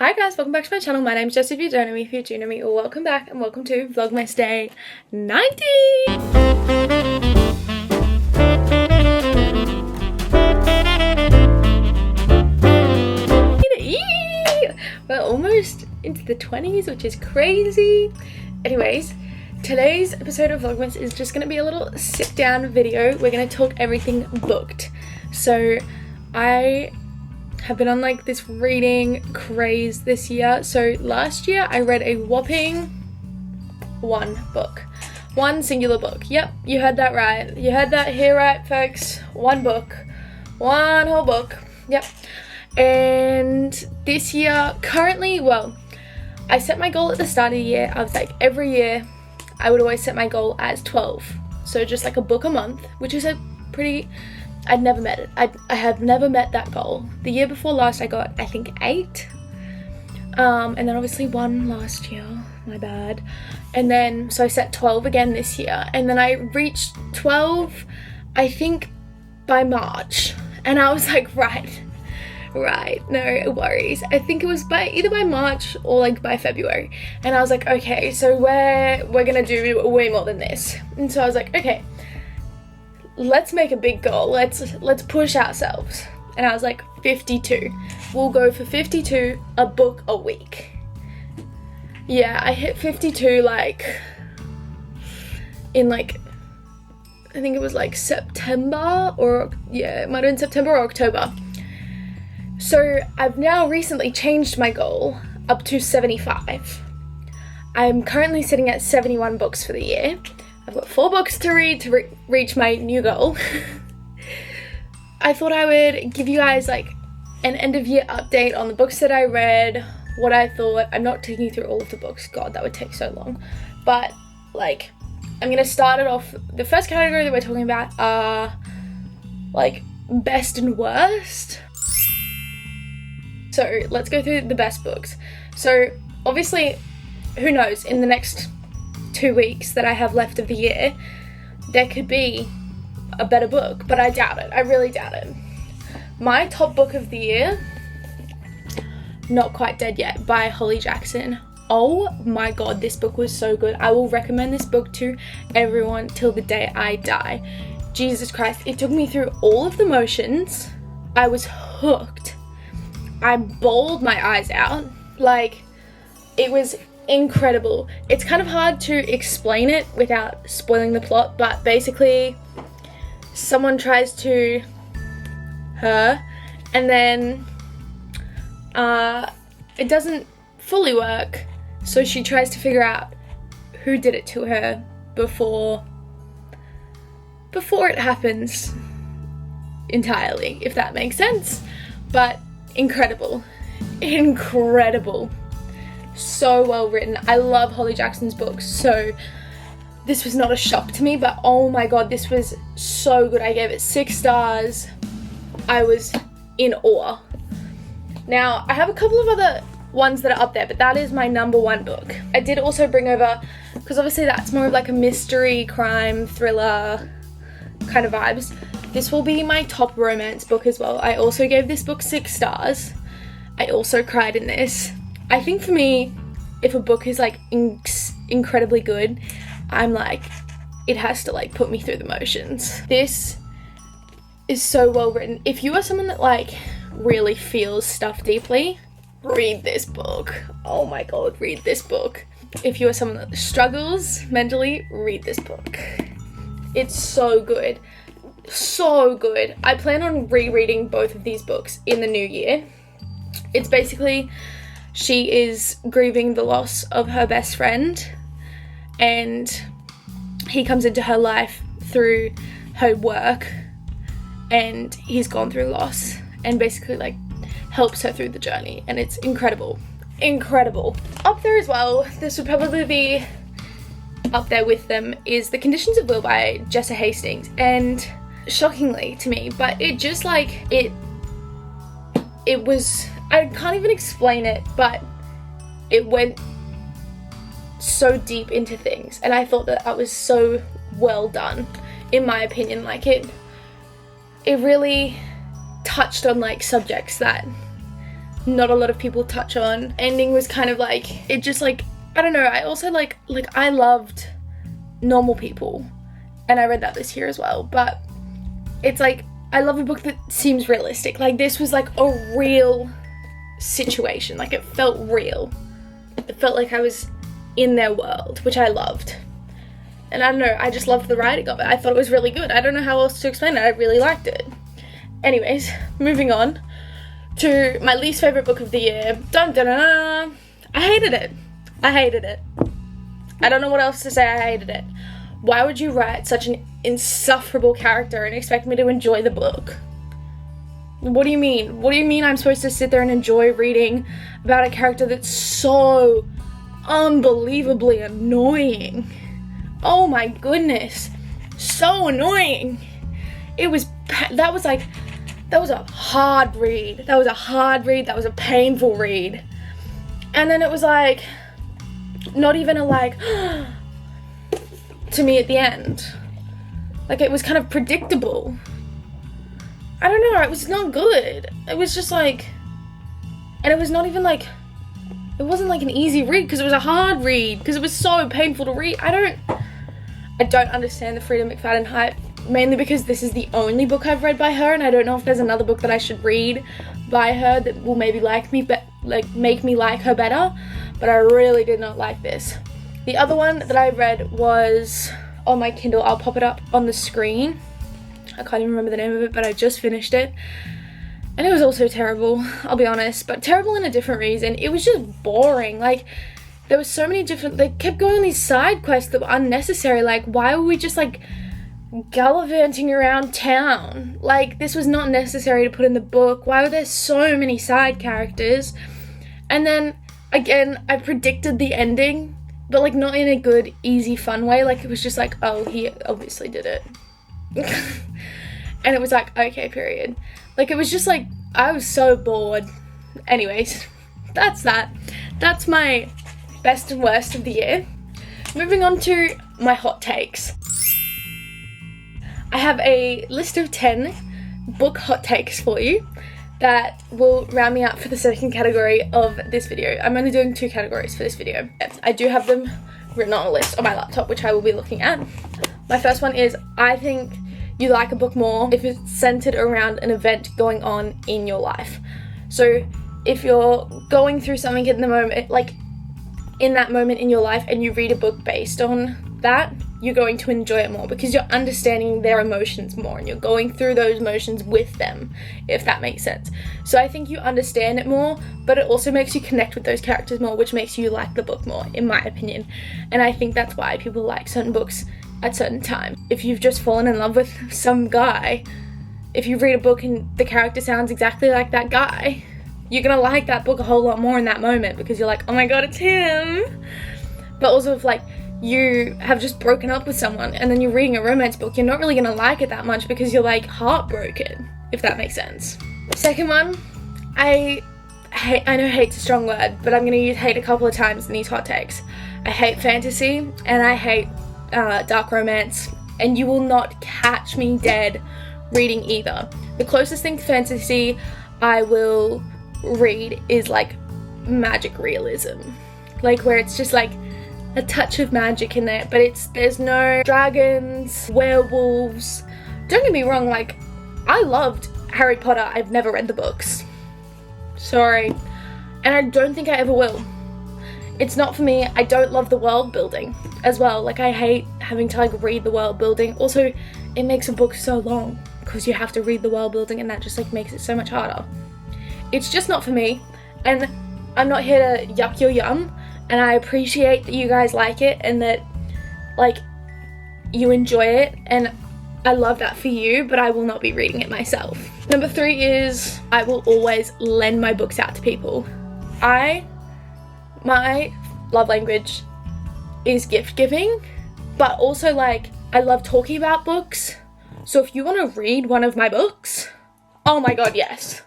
Hi guys, welcome back to my channel. My name's Jess if you don't know me. If you do know me, welcome back and welcome to Vlogmas Day 90! We're almost into the 20s, which is crazy. Anyways, today's episode of Vlogmas is just going to be a little sit down video. We're going to talk everything booked. So I have been on like this reading craze this year. So last year I read a whopping one singular book. Yep, you heard that right. You heard that here right, folks. One book, one whole book. Yep. And this year, currently, well, I set my goal at the start of the year. I was like, every year I would always set my goal as 12. So just like a book a month, which is a pretty, I'd never met it. I have never met that goal. The year before last I got, I think, 8. And then obviously 1 last year, my bad. And then, so I set 12 again this year. And then I reached 12, I think, by March. And I was like, right, no worries. I think it was either by March or like by February. And I was like, okay, so we're gonna do way more than this. And so I was like, okay, let's make a big goal. Let's push ourselves. And I was like, 52. We'll go for 52, a book a week. Yeah, I hit 52 like in like, I think it was like September, or yeah, it might have been September or October. So I've now recently changed my goal up to 75. I'm currently sitting at 71 books for the year. I've got 4 books to read to reach my new goal. I thought I would give you guys like an end of year update on the books that I read, what I thought. I'm not taking you through all of the books, God, that would take so long. But like, I'm gonna start it off. The first category that we're talking about are like best and worst. So let's go through the best books. So obviously, who knows, in the next 2 weeks that I have left of the year, there could be a better book, but I doubt it. I really doubt it. My top book of the year, Not Quite Dead Yet by Holly Jackson. Oh my God, this book was so good. I will recommend this book to everyone till the day I die. Jesus Christ, it took me through all of the motions. I was hooked. I bawled my eyes out. Like, it was incredible. It's kind of hard to explain it without spoiling the plot, but basically someone tries to her and then it doesn't fully work, so she tries to figure out who did it to her before it happens entirely, if that makes sense. But incredible, so well written. I love Holly Jackson's books, so this was not a shock to me, but oh my God, this was so good. I gave it 6 stars. I was in awe. Now, I have a couple of other ones that are up there, but that is my number 1 book. I did also bring over, because obviously that's more of like a mystery, crime, thriller kind of vibes. This will be my top romance book as well. I also gave this book 6 stars. I also cried in this. I think for me, if a book is like incredibly good, I'm like, it has to like put me through the motions. This is so well written. If you are someone that like really feels stuff deeply, read this book. Oh my God, read this book. If you are someone that struggles mentally, read this book. It's so good. So good. I plan on rereading both of these books in the new year. It's basically, she is grieving the loss of her best friend, and he comes into her life through her work, and he's gone through loss and basically like helps her through the journey, and it's incredible. Up there as well, this would probably be up there with them, is The Conditions of Will by Jess Hastings. And shockingly to me, but it just like it was, I can't even explain it, but it went so deep into things, and I thought that was so well done, in my opinion. Like it really touched on like subjects that not a lot of people touch on. Ending was kind of like, it just like, I don't know, I also like I loved Normal People, and I read that this year as well, but it's like, I love a book that seems realistic. Like, this was like a real situation, like it felt real. It felt like I was in their world, which I loved. And I don't know, I just loved the writing of it. I thought it was really good. I don't know how else to explain it. I really liked it. Anyways, moving on to my least favorite book of the year. Dun dun dun. I hated it. I hated it. I don't know what else to say. I hated it. Why would you write such an insufferable character and expect me to enjoy the book? What do you mean? What do you mean I'm supposed to sit there and enjoy reading about a character that's so unbelievably annoying? Oh my goodness. So annoying. That was a hard read. That was a hard read. That was a painful read. And then it was like, not even a like, to me at the end. Like, it was kind of predictable. I don't know, it was not good. It was just like, and it was not even like, it wasn't like an easy read because it was a hard read because it was so painful to read. I don't understand the Freida McFadden hype, mainly because this is the only book I've read by her, and I don't know if there's another book that I should read by her that will maybe make me like her better, but I really did not like this. The other one that I read was on my Kindle. I'll pop it up on the screen. I can't even remember the name of it, but I just finished it. And it was also terrible, I'll be honest, but terrible in a different reason. It was just boring. Like, there was so many different, they kept going on these side quests that were unnecessary. Like, why were we just like gallivanting around town? Like, this was not necessary to put in the book. Why were there so many side characters? And then, again, I predicted the ending, but like not in a good, easy, fun way. Like, it was just like, oh, he obviously did it. And it was like, okay, period. Like, it was just like, I was so bored. Anyways, that's that. That's my best and worst of the year. Moving on to my hot takes. I have a list of 10 book hot takes for you that will round me out for the second category of this video. I'm only doing 2 categories for this video. I do have them written on a list on my laptop, which I will be looking at. My first one is, I think you like a book more if it's centered around an event going on in your life. So if you're going through something in the moment, like in that moment in your life, and you read a book based on that, you're going to enjoy it more because you're understanding their emotions more and you're going through those emotions with them, if that makes sense. So I think you understand it more, but it also makes you connect with those characters more, which makes you like the book more, in my opinion. And I think that's why people like certain books at certain times. If you've just fallen in love with some guy, if you read a book and the character sounds exactly like that guy, you're gonna like that book a whole lot more in that moment because you're like, oh my god, it's him. But also if like you have just broken up with someone and then you're reading a romance book, you're not really gonna like it that much because you're like heartbroken, if that makes sense. Second one, I know hate's a strong word, but I'm gonna use hate a couple of times in these hot takes. I hate fantasy and I hate dark romance, and you will not catch me dead reading either. The closest thing to fantasy I will read is like magic realism, like where it's just like a touch of magic in there, but there's no dragons, werewolves. Don't get me wrong, like I loved Harry Potter. I've never read the books, sorry, and I don't think I ever will. It's not for me. I don't love the world building as well. Like, I hate having to like read the world building. Also, it makes a book so long because you have to read the world building, and that just like makes it so much harder. It's just not for me, and I'm not here to yuck your yum, and I appreciate that you guys like it and that like you enjoy it, and I love that for you, but I will not be reading it myself. Number 3 is, I will always lend my books out to people. My love language is gift giving, but also like I love talking about books. So if you want to read one of my books, oh my god, yes.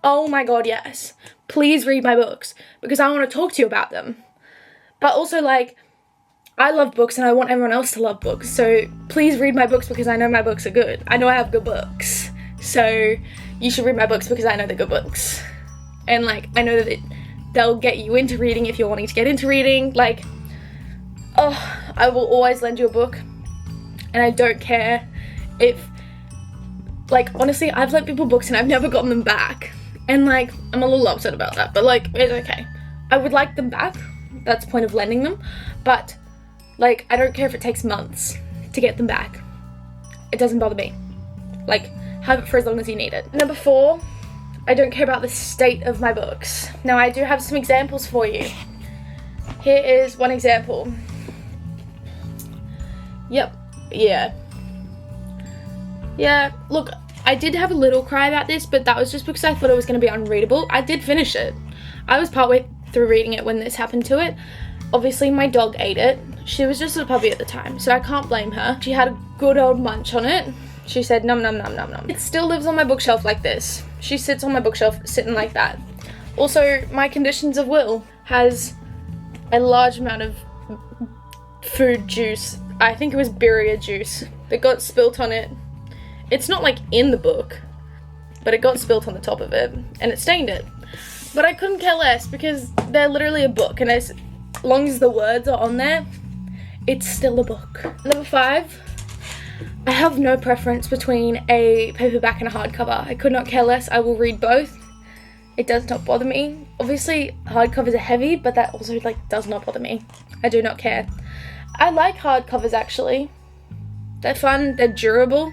Oh my god, yes. Please read my books because I want to talk to you about them. But also like, I love books and I want everyone else to love books. So please read my books because I know my books are good. I know I have good books. So you should read my books because I know they're good books. and like I know that they'll get you into reading if you're wanting to get into reading. Like, oh, I will always lend you a book, and I don't care if, like, honestly, I've lent people books and I've never gotten them back, and like I'm a little upset about that, but like it's okay. I would like them back, that's the point of lending them, but like I don't care if it takes months to get them back. It doesn't bother me. Like, have it for as long as you need it. Number 4, I don't care about the state of my books. Now I do have some examples for you. Here is one example. Yep, yeah, look, I did have a little cry about this, but that was just because I thought it was going to be unreadable. I did finish it. I was partway through reading it when this happened to it. Obviously my dog ate it. She was just a puppy at the time, so I can't blame her. She had a good old munch on it. She said nom nom nom nom nom. It still lives on my bookshelf like this. She sits on my bookshelf sitting like that. Also, my Conditions of Will has a large amount of food juice. I think it was birria juice that got spilt on it. It's not like in the book, but it got spilt on the top of it and it stained it. But I couldn't care less because they're literally a book, and as long as the words are on there, it's still a book. Number 5, I have no preference between a paperback and a hardcover. I could not care less. I will read both. It does not bother me. Obviously, hardcovers are heavy, but that also like does not bother me. I do not care. I like hardcovers actually. They're fun, they're durable.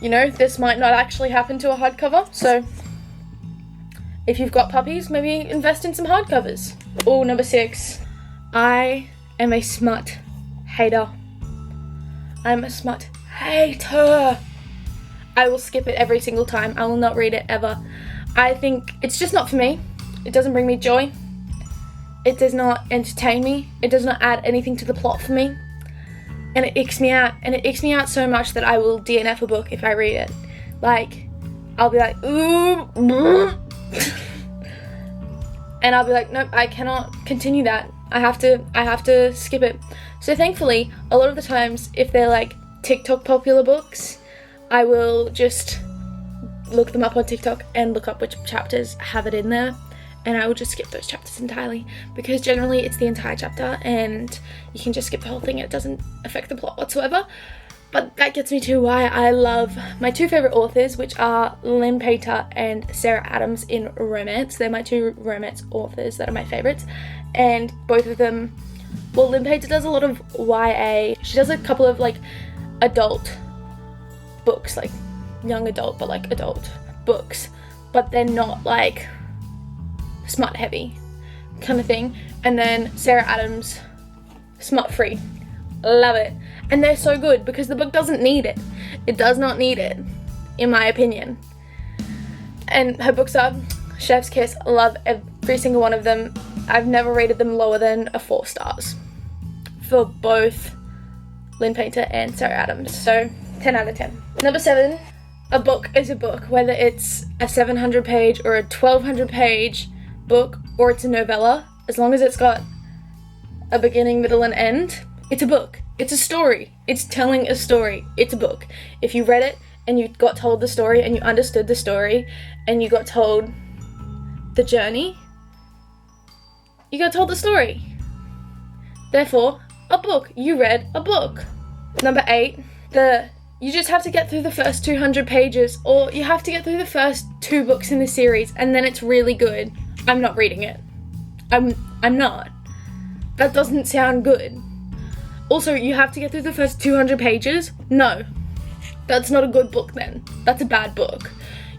You know, this might not actually happen to a hardcover, so if you've got puppies, maybe invest in some hardcovers. Oh, number 6, I am a smut hater. I'm a smut hater. I will skip it every single time. I will not read it ever. I think it's just not for me. It doesn't bring me joy. It does not entertain me. It does not add anything to the plot for me. And it icks me out. And it icks me out so much that I will DNF a book if I read it. Like, I'll be like, ooh, and I'll be like, nope, I cannot continue that. I have to skip it. So thankfully, a lot of the times, if they're like TikTok popular books, I will just look them up on TikTok and look up which chapters have it in there, and I will just skip those chapters entirely, because generally it's the entire chapter and you can just skip the whole thing and it doesn't affect the plot whatsoever. But that gets me to why I love my 2 favorite authors, which are Lynn Pater and Sarah Adams in romance. They're my 2 romance authors that are my favorites, and both of them, well, Lynn Pater does a lot of YA. She does a couple of like adult books, like young adult, but like adult books, but they're not like smut heavy kind of thing. And then Sarah Adams, smut free. Love it. And they're so good because the book doesn't need it. It does not need it, in my opinion. And her books are chef's kiss. Love every single one of them. I've never rated them lower than a 4 stars for both Lynn Pater and Sarah Adams. So 10 out of 10. Number 7, a book is a book, whether it's a 700 page or a 1200 page book, or it's a novella. As long as it's got a beginning, middle, and end, it's a book. It's a story. It's telling a story. It's a book. If you read it and you got told the story and you understood the story and you got told the journey, you got told the story. Therefore, a book. You read a book. Number 8, you just have to get through the first 200 pages, or you have to get through the first 2 books in the series, and then it's really good. I'm not reading it. I'm not. That doesn't sound good. Also, you have to get through the first 200 pages? No. That's not a good book then. That's a bad book.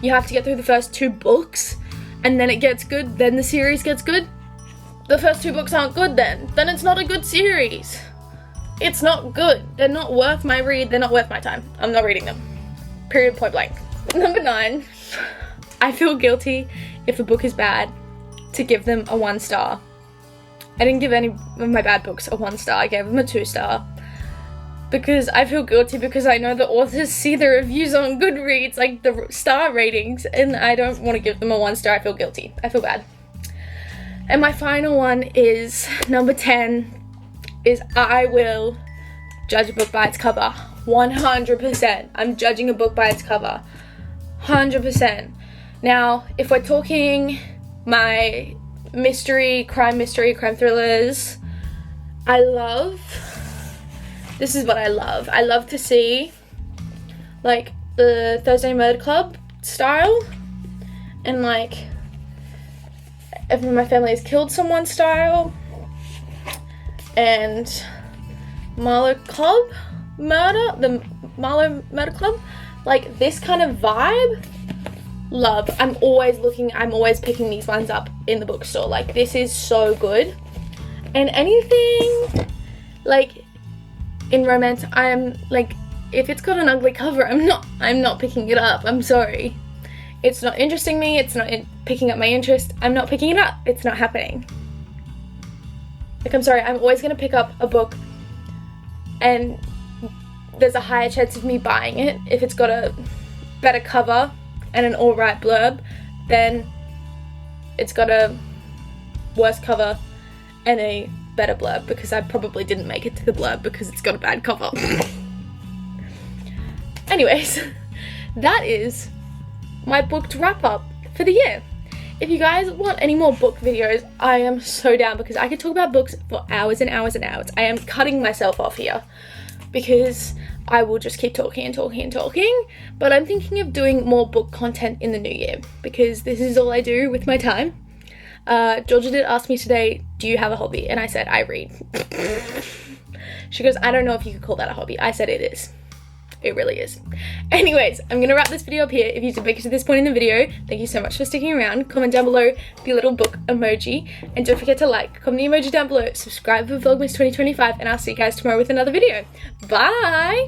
You have to get through the first 2 books, and then it gets good, then the series gets good? The first 2 books aren't good then. Then it's not a good series. It's not good. They're not worth my read. They're not worth my time. I'm not reading them. Period, point blank. Number 9, I feel guilty if a book is bad to give them a 1 star. I didn't give any of my bad books a 1 star. I gave them a 2 star. Because I feel guilty because I know the authors see the reviews on Goodreads, like the star ratings, and I don't want to give them a 1 star. I feel guilty. I feel bad. And my final one is number 10, is I will judge a book by its cover. 100%. I'm judging a book by its cover. 100%. Now, if we're talking my crime thrillers, this is what I love. I love to see like the Thursday Murder Club style, and like if my family has killed someone style, and Marlowe Murder Club, like this kind of vibe. Love. I'm always picking these ones up in the bookstore. Like, this is so good. And anything like in romance, I'm like, if it's got an ugly cover, I'm not picking it up. I'm sorry. It's not interesting me. It's not picking up my interest. I'm not picking it up. It's not happening. Like, I'm sorry. I'm always going to pick up a book and there's a higher chance of me buying it if it's got a better cover and an alright blurb, then it's got a worse cover and a better blurb, because I probably didn't make it to the blurb because it's got a bad cover. Anyways, that is my booked wrap up for the year. If you guys want any more book videos, I am so down, because I could talk about books for hours and hours and hours. I am cutting myself off here because I will just keep talking and talking and talking, but I'm thinking of doing more book content in the new year, because this is all I do with my time. Georgia did ask me today, do you have a hobby? And I said, I read. She goes, I don't know if you could call that a hobby. I said, it is. It really is. Anyways, I'm going to wrap this video up here. If you did make it to this point in the video, thank you so much for sticking around. Comment down below the little book emoji. And don't forget to like, comment the emoji down below, subscribe for Vlogmas 2025, and I'll see you guys tomorrow with another video. Bye!